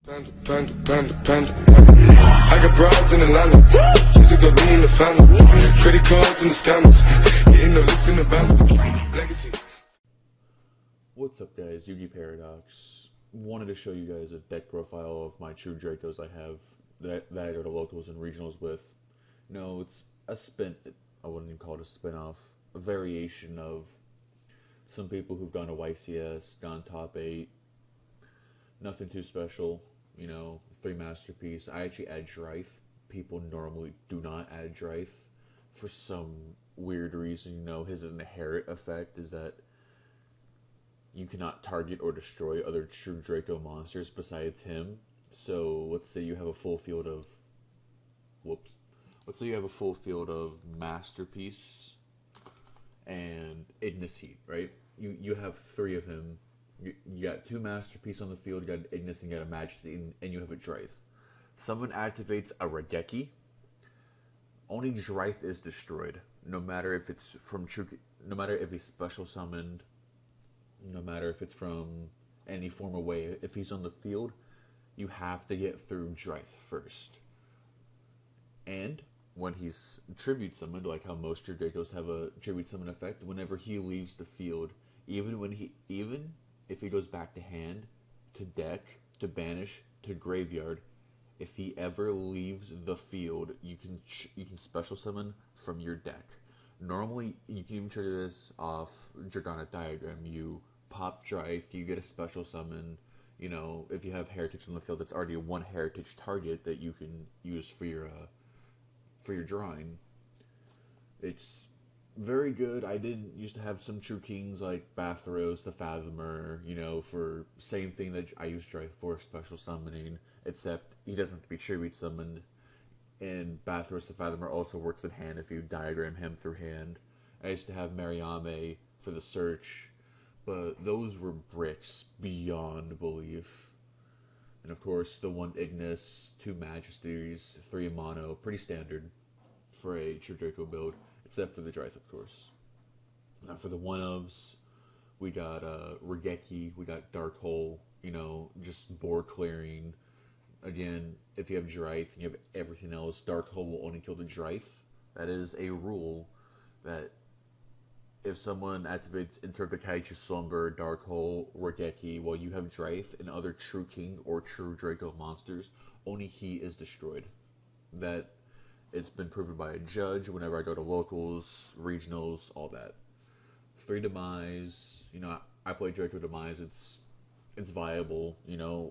Panda. I got broads in Atlanta. She took the lean in the family. Credit cards and the scammers. Getting the licks in the band. Legacies. What's up, guys? Yugi Paradox. Wanted to show you guys a deck profile of my true Dracos I have that I go to locals and regionals with. No, it's a spin. I wouldn't even call it a spin-off. A variation of some people who've gone to YCS, gone top 8. Nothing too special. 3 masterpiece. I actually add Drythe. People normally do not add Drythe. For some weird reason, his inherent effect is that you cannot target or destroy other true Draco monsters besides him. So let's say you have a full field of Let's say you have a full field of Masterpiece and Ignis Heat, right? You have 3 of him. You got 2 Masterpiece on the field, you got Ignis and you got a Majesty, and you have a Drythe. Someone activates a Raigeki. Only Drythe is destroyed, no matter if it's from no matter if he's special summoned, no matter if it's from any form of way. If he's on the field, you have to get through Drythe first. And when he's tribute summoned, like how most true Dracos have a tribute summon effect, whenever he leaves the field, even if he goes back to hand, to deck, to banish, to graveyard, if he ever leaves the field, you can special summon from your deck. Normally, you can even trigger this off Dragonic Diagram. You pop Drythe, you get a special summon. If you have Heritage on the field, that's already a 1 Heritage target that you can use for your drawing. It's very good. I did used to have some true kings like Bathros, the Fathomer, for same thing that I use Drythe for, special summoning, except he doesn't have to be tribute summoned. And Bathros, the Fathomer, also works in hand if you diagram him through hand. I used to have Mariame for the search, but those were bricks beyond belief. And of course, the 1 Ignis, 2 Majesties, 3 Mono, pretty standard for a true Draco build, except for the Drythe, of course. Now for the 1-ofs, we got Raigeki, we got Dark Hole, just board clearing. Again, if you have Drythe and you have everything else, Dark Hole will only kill the Drythe. That is a rule that if someone activates Interrupt Kaichu Slumber, Dark Hole, Raigeki, while you have Drythe and other true king or true Draco monsters, only he is destroyed. That it's been proven by a judge whenever I go to locals, regionals, all that. 3 Demise, I play Draco Demise, it's viable,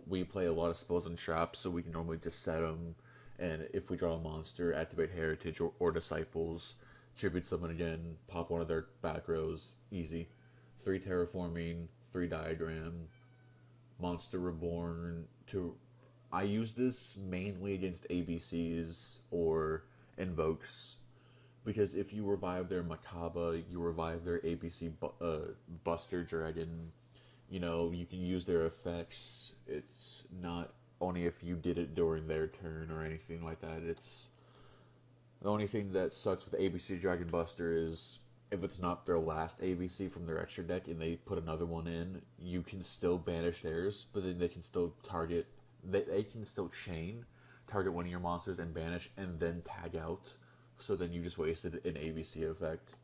we play a lot of spells and traps, so we can normally just set them, and if we draw a monster, activate Heritage or Disciples, tribute summon again, pop one of their back rows, easy. 3 Terraforming, 3 Diagram, Monster Reborn. I use this mainly against ABCs or Invokes, because if you revive their Makaba, you revive their ABC Buster Dragon, you can use their effects. It's not only if you did it during their turn or anything like that. It's the only thing that sucks with ABC Dragon Buster is if it's not their last ABC from their extra deck and they put another one in, you can still banish theirs, but then they can still target. They can still chain, target one of your monsters and banish, and then tag out. So then you just wasted an ABC effect.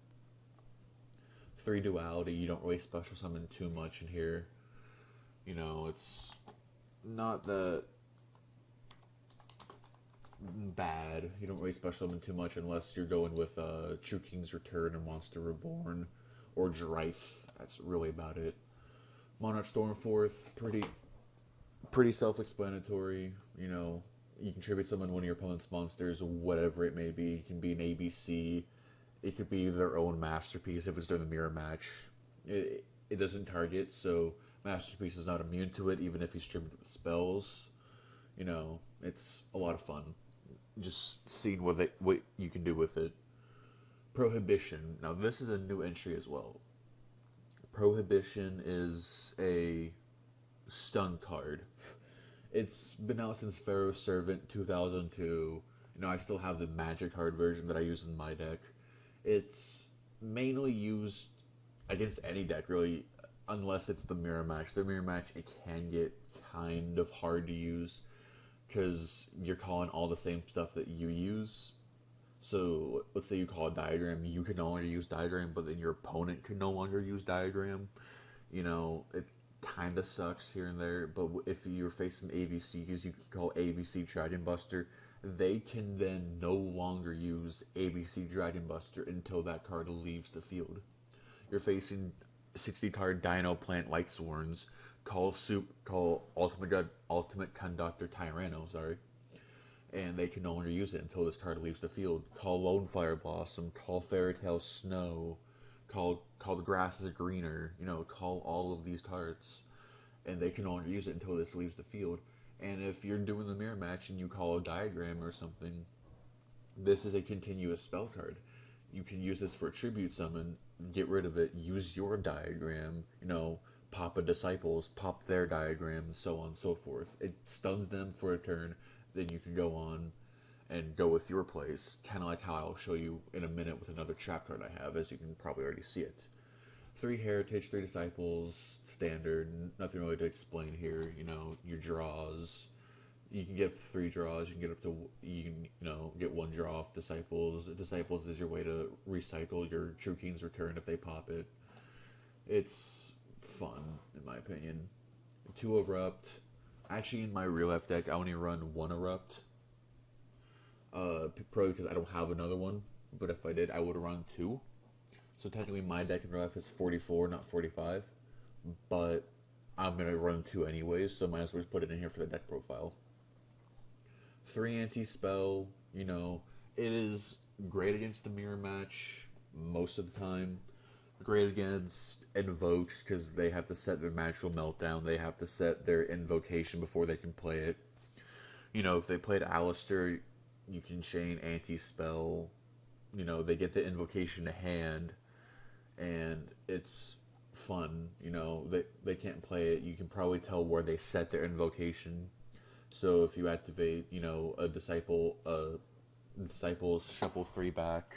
3 Duality, you don't really special summon too much in here. It's not that bad. You don't really special summon too much unless you're going with True King's Return or Monster Reborn or Drythe. That's really about it. Monarch Stormforth, pretty self-explanatory. You can tribute summon one of your opponent's monsters, whatever it may be. It can be an ABC. It could be their own Masterpiece if it's during the mirror match. It doesn't target, so Masterpiece is not immune to it, even if he's tributed with spells. It's a lot of fun. Just seeing what you can do with it. Prohibition. Now, this is a new entry as well. Prohibition is a stun card. It's been out since Pharaoh's Servant 2002. I still have the Magic card version that I use in my deck. It's mainly used against any deck, really. unless it's the mirror match. The mirror match, it can get kind of hard to use because you're calling all the same stuff that you use. So let's say you call a diagram, you can no longer use diagram, but then your opponent can no longer use diagram. You know, it kind of sucks here and there, but if you're facing ABCs, you can call ABC Dragon Buster. They can then no longer use ABC Dragon Buster until that card leaves the field. You're facing 60 card Dino Plant Light Sworns, call Ultimate Conductor Tyranno, and they can no longer use it until this card leaves the field. Call Lone Fire Blossom, call Fairy Tale Snow, call The Grass is Greener, call all of these cards, and they can no longer use it until this leaves the field. And if you're doing the mirror match and you call a diagram or something, this is a continuous spell card. You can use this for a tribute summon, get rid of it, use your diagram, pop a Disciples, pop their diagram, so on and so forth. It stuns them for a turn, then you can go on and go with your plays, kind of like how I'll show you in a minute with another trap card I have, as you can probably already see it. 3 Heritage, 3 Disciples, standard, nothing really to explain here, your draws. You can get up to 3 draws, you can get 1 draw off Disciples. Disciples is your way to recycle your True King's Return if they pop it. It's fun, in my opinion. 2 Erupt. Actually, in my real life deck, I only run 1 Erupt. Probably because I don't have another one, but if I did, I would run 2. So technically my deck in real life is 44, not 45, but I'm going to run 2 anyways, so might as well just put it in here for the deck profile. 3 Anti-Spell, it is great against the mirror match most of the time. Great against Invokes because they have to set their Magical Meltdown, they have to set their Invocation before they can play it. If they played Alistair, you can chain Anti-Spell, they get the Invocation to hand, and it's fun, they can't play it. You can probably tell where they set their Invocation. So if you activate, a Disciples shuffle 3 back,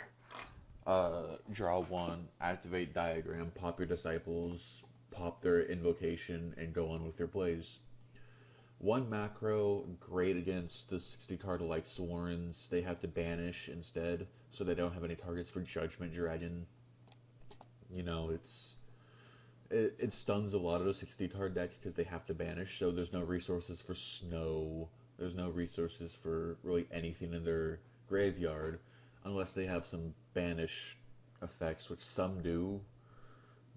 draw 1, activate Diagram, pop your Disciples, pop their Invocation, and go on with your plays. 1 macro, great against the 60 card Light Sworns. They have to banish instead, so they don't have any targets for Judgment Dragon. It stuns a lot of those 60 card decks because they have to banish, so there's no resources for Snow. There's no resources for really anything in their graveyard, unless they have some banish effects, which some do,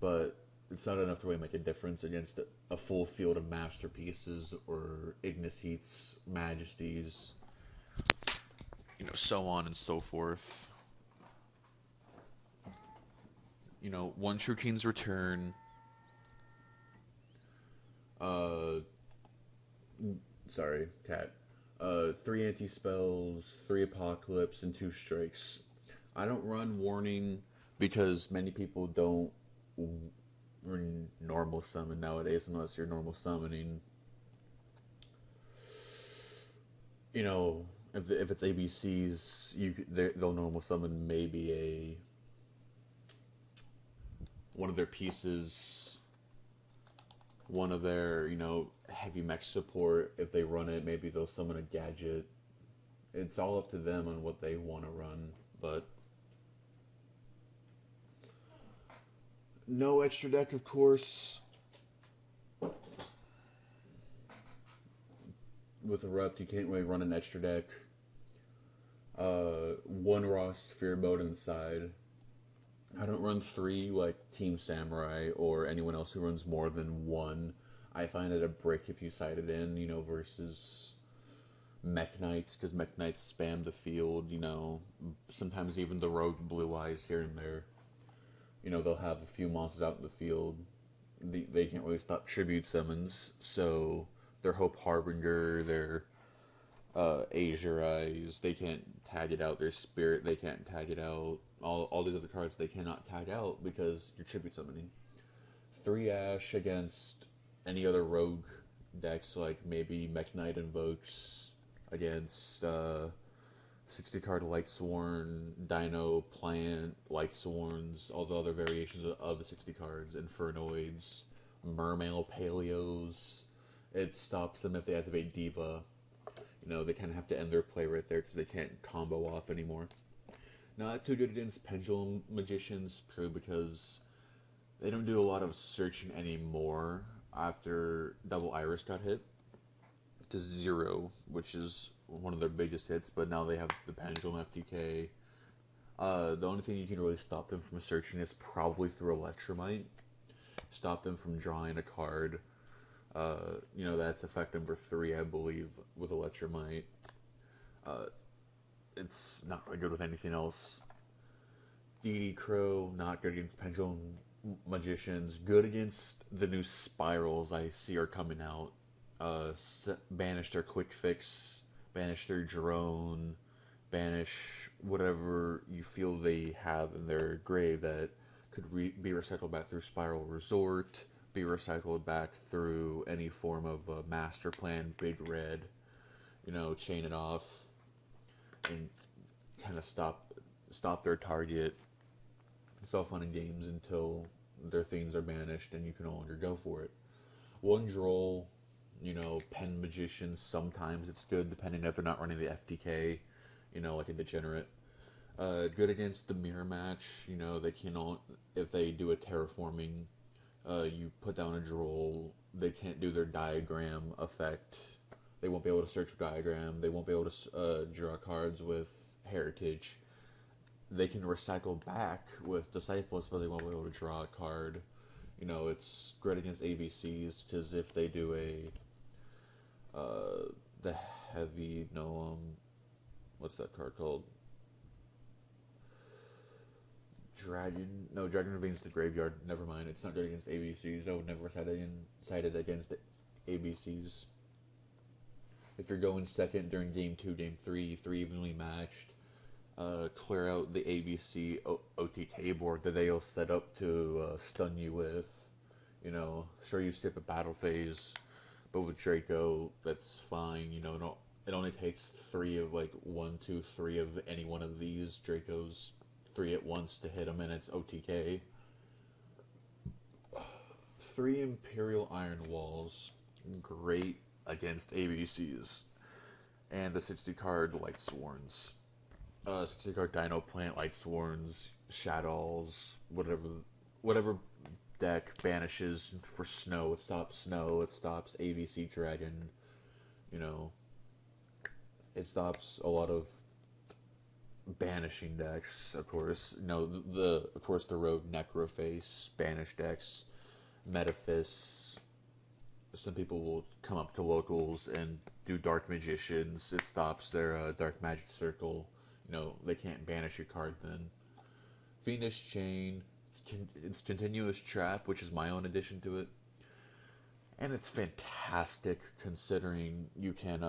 but it's not enough to really make a difference against a full field of Masterpieces or Ignis Heats, Majesties, so on and so forth. 1 True King's Return. Sorry, cat. 3 Anti-Spells, 3 Apocalypse, and 2 Strikes. I don't run Warning because many people don't normal summon nowadays unless you're normal summoning. If it's ABCs, they'll normal summon maybe one of their pieces, one of their, heavy mech support. If they run it, maybe they'll summon a gadget. It's all up to them on what they want to run, but no extra deck, of course. With Erupt, you can't really run an extra deck. 1 raw Sphere Mode inside. I don't run 3 like Team Samurai or anyone else who runs more than 1. I find it a brick if you side it in, versus Mech Knights, because Mech Knights spam the field, sometimes even the Rogue Blue Eyes here and there. They'll have a few monsters out in the field. They can't really stop tribute summons, so their Hope Harbinger, their Azure Eyes, they can't tag it out. Their Spirit, they can't tag it out. All these other cards they cannot tag out because you're tribute summoning. 3 Ash against any other rogue decks, like maybe Mech Knight Invokes against 60 card Light Sworn, Dino Plant, Light Sworns, all the other variations of the 60 cards, Infernoids, Mermail Paleos. It stops them if they activate Diva. They kind of have to end their play right there because they can't combo off anymore. Not too good against Pendulum Magicians, purely because they don't do a lot of searching anymore after Double Iris got hit to 0, which is one of their biggest hits, but now they have the Pendulum FTK. The only thing you can really stop them from searching is probably through Electromite. Stop them from drawing a card. That's effect number 3, I believe, with Electromite. It's not really good with anything else. DD Crow, not good against Pendulum Magicians. Good against the new spirals I see are coming out. Banish their Quick Fix, banish their Drone, banish whatever you feel they have in their grave that could be recycled back through Spiral Resort, be recycled back through any form of Master Plan, Big Red, chain it off, and kind of stop their target, self-funding games until their things are banished and you can no longer go for it. One Droll, Pen Magicians, sometimes it's good depending if they're not running the FTK, like a Degenerate. Good against the Mirror Match, they can, if they do a Terraforming, you put down a Droll, they can't do their Diagram effect. They won't be able to search for Diagram. They won't be able to draw cards with Heritage. They can recycle back with Disciples, but they won't be able to draw a card. It's great against ABCs, because if they do the heavy, what's that card called? Dragon Ravines the Graveyard. Never mind, it's not good against ABCs. I would never cite it against ABCs. If you're going second during Game 2, Game 3, 3 evenly matched, clear out the ABC OTK board that they'll set up to stun you with. Sure, you skip a battle phase, but with Draco, that's fine. It only takes 3 of 1, 2, 3 of any one of these Dracos, 3 at once to hit them, and it's OTK. 3 Imperial Iron Walls, great against ABCs, and the 60 card Light Sworns. 60 card Dino Plant, Light Sworns, Shadows, whatever deck banishes for Snow. It stops ABC Dragon. It stops a lot of banishing decks, of course. The Rogue Necroface banish decks, Metaphys. Some people will come up to locals and do Dark Magicians. It stops their Dark Magic Circle. They can't banish your card then. Fiendish Chain, it's Continuous Trap, which is my own addition to it. And it's fantastic considering you can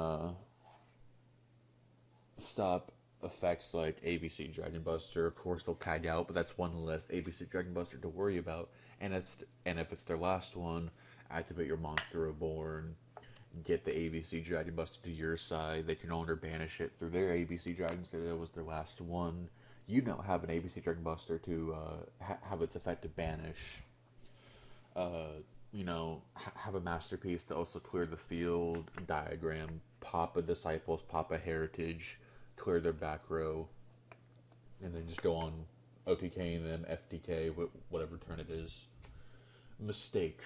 stop effects like ABC Dragon Buster. Of course, they'll tag out, but that's one less ABC Dragon Buster to worry about. And if it's their last one, activate your Monster Reborn, get the ABC Dragon Buster to your side. They can no longer banish it through their ABC Dragons because it was their last one. You now have an ABC Dragon Buster to have its effect to banish. Have a Masterpiece to also clear the field, Diagram, pop a Disciples, pop a Heritage, clear their back row, and then just go on OTK and then FTK, whatever turn it is. Mistake.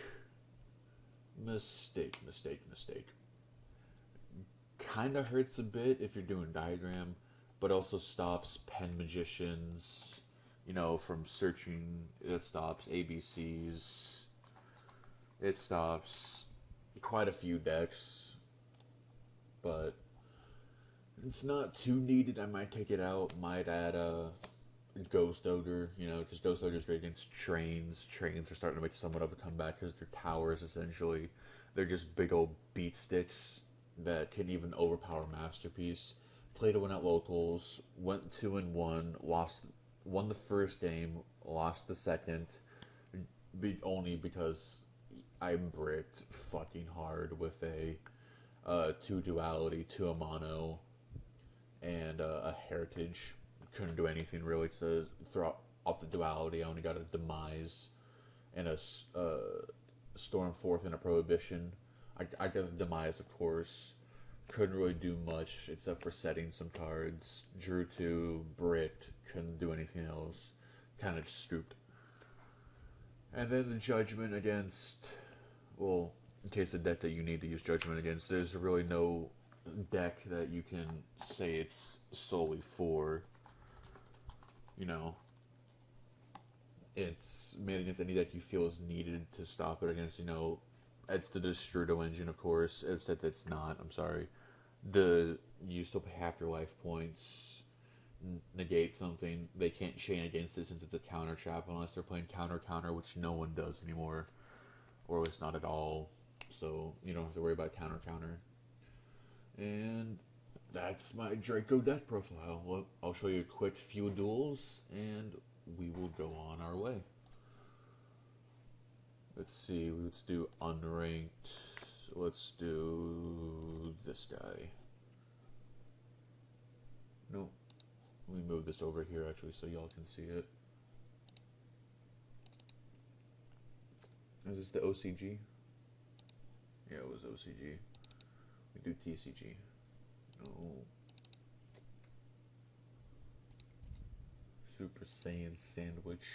Kinda hurts a bit if you're doing Diagram, but also stops Pen Magicians, from searching. It stops ABCs. It stops quite a few decks, but it's not too needed. I might take it out. Might add Ghost Ogre, because Ghost Ogre is great against Trains. Trains are starting to make somewhat of a comeback because they're towers, essentially. They're just big old beat sticks that can even overpower Masterpiece. Played to win at locals, went 2-1, won the first game, lost the second, only because I bricked fucking hard with a 2 duality, 2 a mono, and a Heritage. Couldn't do anything really to throw off the duality. I only got a Demise and a Stormforth and a Prohibition. I got the Demise, of course. Couldn't really do much except for setting some cards. Drew 2, Brit, couldn't do anything else. Kind of just scooped. And then the Judgment against, well, in case of deck that you need to use Judgment against, there's really no deck that you can say it's solely for. You know, it's made against any deck you feel is needed to stop it against, you know. It's the Destrudo engine, of course. Except it's not, I'm sorry. You still pay half your life points, negate something. They can't chain against it since it's a counter trap unless they're playing counter, which no one does anymore. Or it's not at all. So you don't have to worry about counter. And that's my Draco deck profile. Well, I'll show you a quick few duels, and we will go on our way. Let's see, let's do unranked. Let's do this guy. Nope. Let me move this over here actually so y'all can see it. Is this the OCG? Yeah, it was OCG. We do TCG. No. Super Saiyan Sandwich.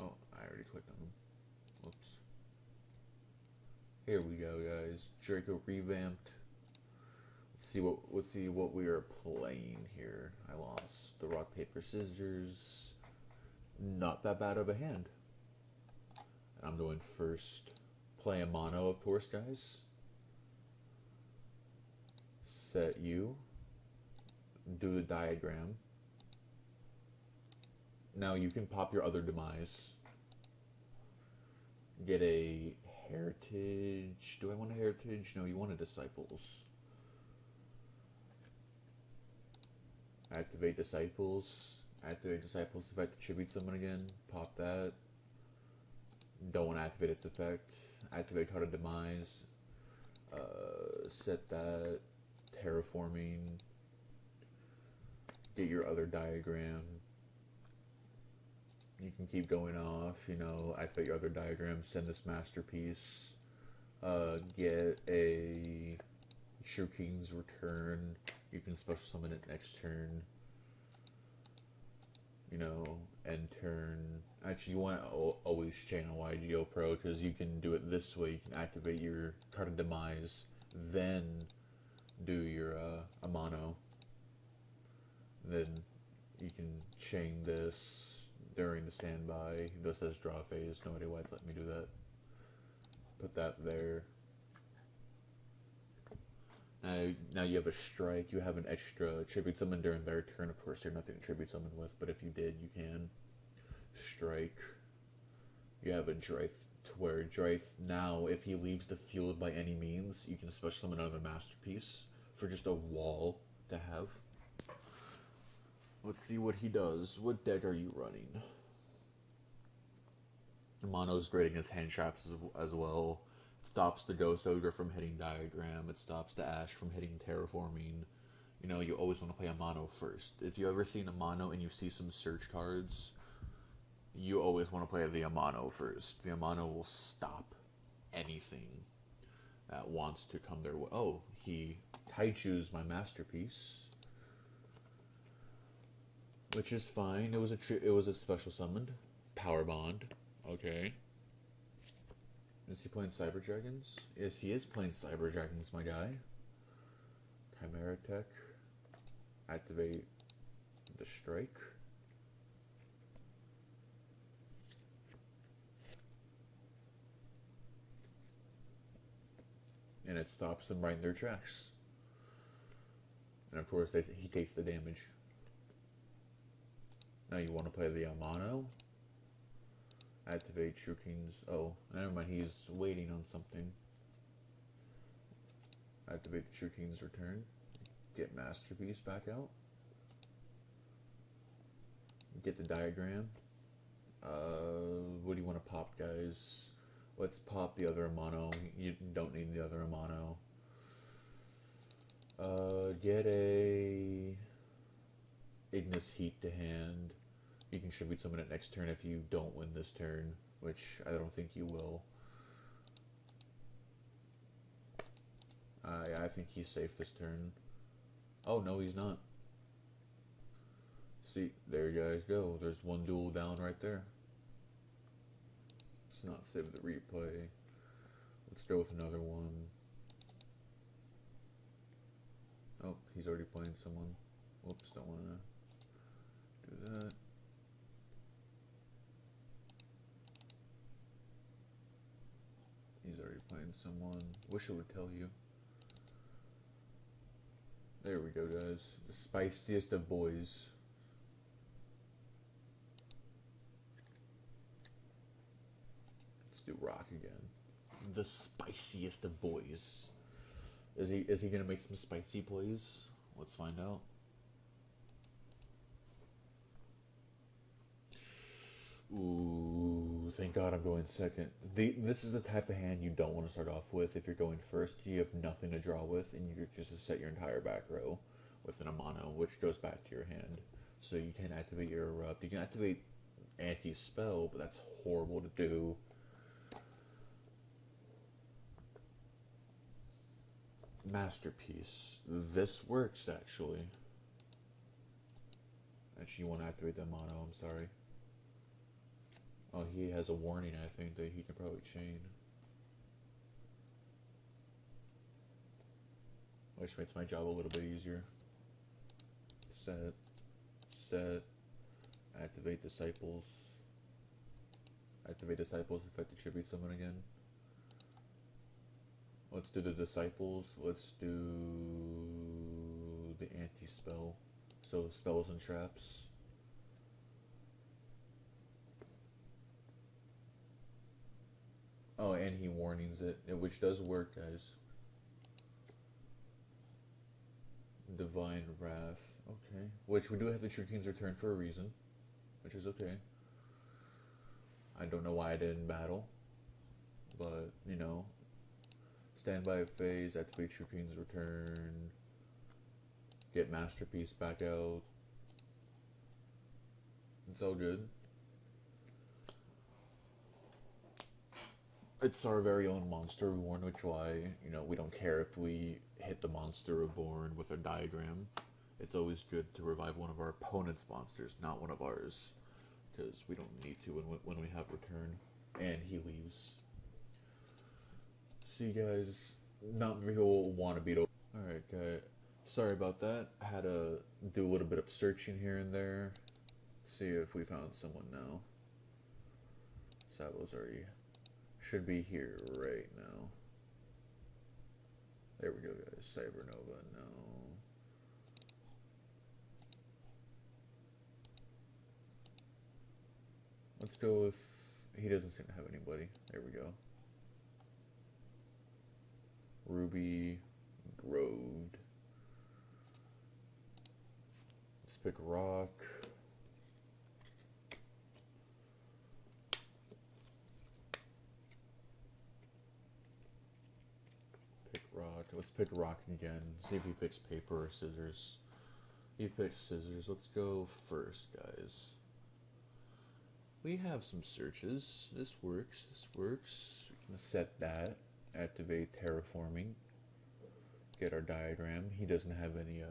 Oh, I already clicked on them. Whoops. Here we go, guys. Draco revamped. Let's see what we are playing here. I lost the rock paper scissors. Not that bad of a hand. I'm going first. Play a mono, of course, guys. Set you. Do the diagram. Now you can pop your other demise. Get a heritage. Do I want a heritage? No, you want a disciples. Activate disciples. Activate disciples to effect tribute summon again. Pop that. Don't want to activate its effect. Activate card of demise. Set that. Terraforming. Get your other diagram. You can keep going off, you know, activate your other diagram, send this masterpiece, get a True King's Return, you can special summon it next turn, you know, end turn. Actually, you want to always channel YGO Pro, because you can do it this way. You can activate your card of demise, then do your Amano. Then you can chain this during the standby. This says draw phase. No idea why it's letting me do that. Put that there. Now you have a strike. You have an extra tribute summon during their turn. Of course, you're nothing to tribute summon with, but if you did, you can. Strike. You have a Draith, to where Draith, now, if he leaves the field by any means, you can special summon another masterpiece for just a wall to have. Let's see what he does. What deck are you running? Mono's great against hand traps as well. It stops the Ghost Ogre from hitting Diagram. It stops the Ash from hitting Terraforming. You know, you always want to play a mono first. If you ever seen a mono and you see some search cards, you always want to play the Amano first. The Amano will stop anything that wants to come their way. Oh, he Taichu's my masterpiece, which is fine. It was a special summoned Power Bond. Okay. Is he playing Cyber Dragons? Yes, he is playing Cyber Dragons, my guy. Chimera Tech. Activate the Strike. And it stops them right in their tracks. And of course, he takes the damage. Now you want to play the Amano. Activate True King's... Oh, never mind, he's waiting on something. Activate the True King's Return. Get Masterpiece back out. Get the Diagram. What do you want to pop, guys? Let's pop the other Amano. You don't need the other Amano. Get a Ignis Heat to hand. You can tribute summon it next turn if you don't win this turn. which I don't think you will. I think he's safe this turn. Oh, no, he's not. See, there you guys go. There's one duel down right there. Let's not save the replay. Let's go with another one. Oh, he's already playing someone. Whoops, don't want to do that. He's already playing someone. Wish it would tell you. There we go, guys. The spiciest of boys. Let's do Rock again. The spiciest of boys. Is he gonna make some spicy plays? Let's find out. Ooh, thank God I'm going second. This is the type of hand you don't want to start off with. If you're going first, you have nothing to draw with, and you just set your entire back row with an Amano, which goes back to your hand. So you can activate your Erupt. You can activate Anti-Spell, but that's horrible to do. Masterpiece. This works, actually. Actually, you want to activate the Amano, I'm sorry. Oh, he has a warning, I think, that he can probably chain. Which makes my job a little bit easier. Set, activate Disciples. Activate Disciples, effect attribute summon again. Let's do the Disciples. Let's do the anti-spell. So spells and traps. Oh, and he warnings it, which does work, guys. Divine Wrath. Okay. Which we do have the True King's Return for a reason. Which is okay. I don't know why I didn't battle. But, you know. Standby phase, activate True King's Return. Get Masterpiece back out. It's all good. It's our very own Monster Reborn, which why, you know, we don't care if we hit the Monster Reborn with a diagram. It's always good to revive one of our opponent's monsters, not one of ours. Because we don't need to when we have return. And he leaves. See, guys, not many people want to beat over. Alright, guys. Sorry about that. I had to do a little bit of searching here and there. See if we found someone now. Sabo's already... should be here right now. There we go, guys. Cybernova, no. Let's go with... he doesn't seem to have anybody. There we go. Ruby, Groved. Let's pick Rock. Let's pick Rock again. See if he picks paper or scissors. He picked scissors. Let's go first, guys. We have some searches. This works. This works. We can set that. Activate terraforming. Get our diagram. He doesn't have any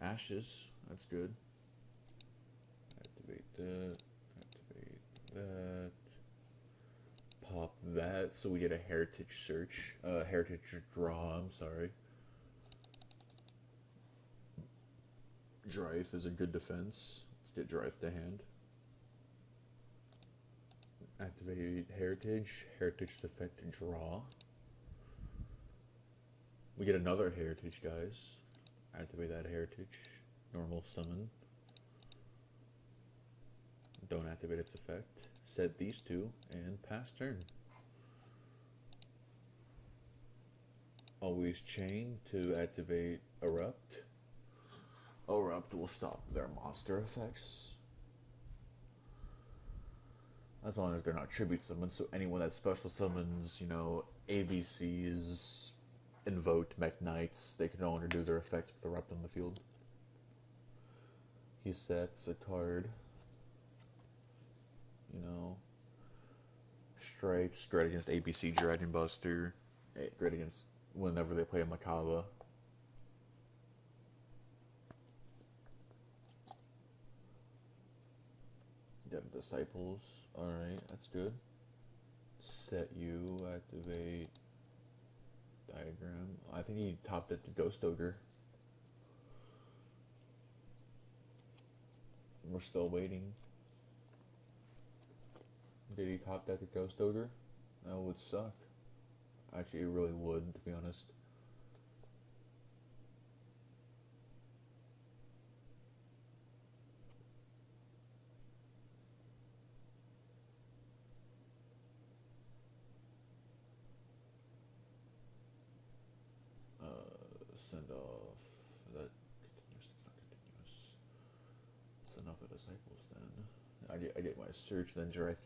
ashes. That's good. Activate that. Activate that. Pop that, so we get a heritage search, heritage draw, I'm sorry. Drythe is a good defense. Let's get Drythe to hand. Activate heritage, heritage effect draw. We get another heritage, guys. Activate that heritage, normal summon. Don't activate its effect. Set these two and pass turn. Always chain to activate Erupt. Erupt will stop their monster effects. As long as they're not tribute summons, so anyone that special summons, you know, ABCs, invoked Mech Knights, they can no longer do their effects with Erupt on the field. He sets a card. You know, Stripes, great against ABC Dragon Buster. Great against whenever they play Makaba. Got Disciples. Alright, that's good. Set you, activate Diagram. I think he topped it to Ghost Ogre. We're still waiting. Did he top that to Ghost Ogre? That would suck. Actually, it really would, to be honest. Send off that continuous. It's not continuous. It's enough of Disciples then. I get my search, then Dryth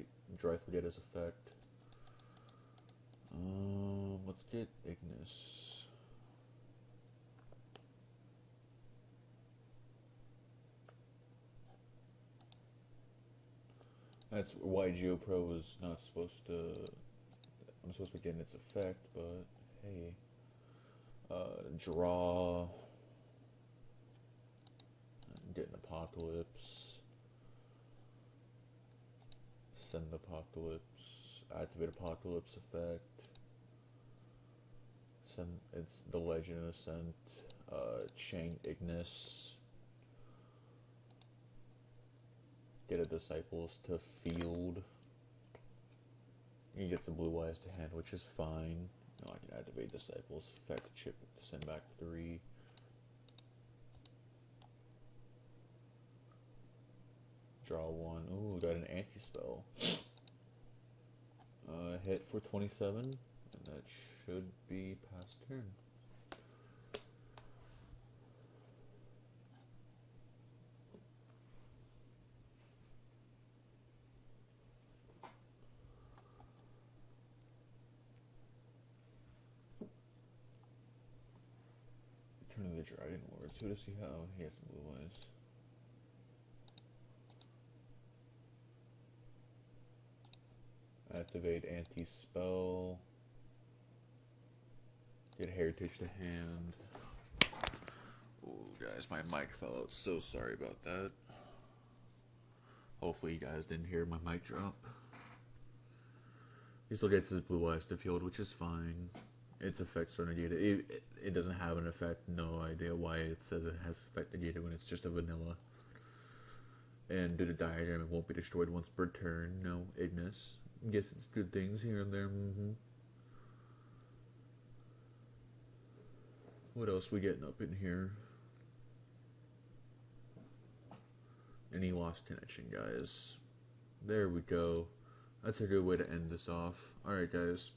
will get his effect. Let's get Ignis. That's why GeoPro is not supposed to. I'm supposed to be getting its effect, but hey. Draw. Get an Apocalypse. Send Apocalypse. Activate Apocalypse effect. Send. It's the Legend Ascent. Chain Ignis. Get a Disciples to field. He gets a Blue Eyes to hand, which is fine. I can activate Disciples, effect chip to send back 3. Draw 1. Ooh, got an anti-spell. Hit for 27, and that should be past turn. Turn to the Dragon Lords. Who does he have? Oh, he has some Blue Eyes. Activate anti-spell. Get Heritage to hand. Oh, guys, my mic fell out. So sorry about that. Hopefully you guys didn't hear my mic drop. He still gets his Blue Eyes to field, which is fine. Its effects are negated. It doesn't have an effect. No idea why it says it has effect negated when it's just a vanilla. And due to diagram, it won't be destroyed once per turn. No, Ignis. I guess it's good things here and there. What else we getting up in here? And he lost connection, guys. There we go. That's a good way to end this off. Alright, guys.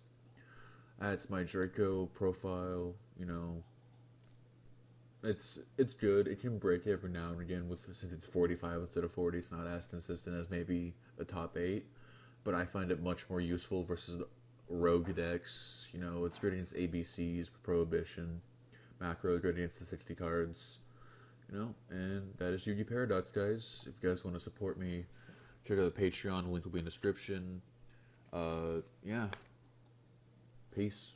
That's my Draco profile. You know, it's good. It can break every now and again since it's 45 instead of 40. It's not as consistent as maybe the top 8, but I find it much more useful versus rogue decks. You know, it's good against ABCs, Prohibition, Macro, good against the 60 cards. You know, and that is Yugi Paradox, guys. If you guys want to support me, check out the Patreon. The link will be in the description. Yeah. Peace.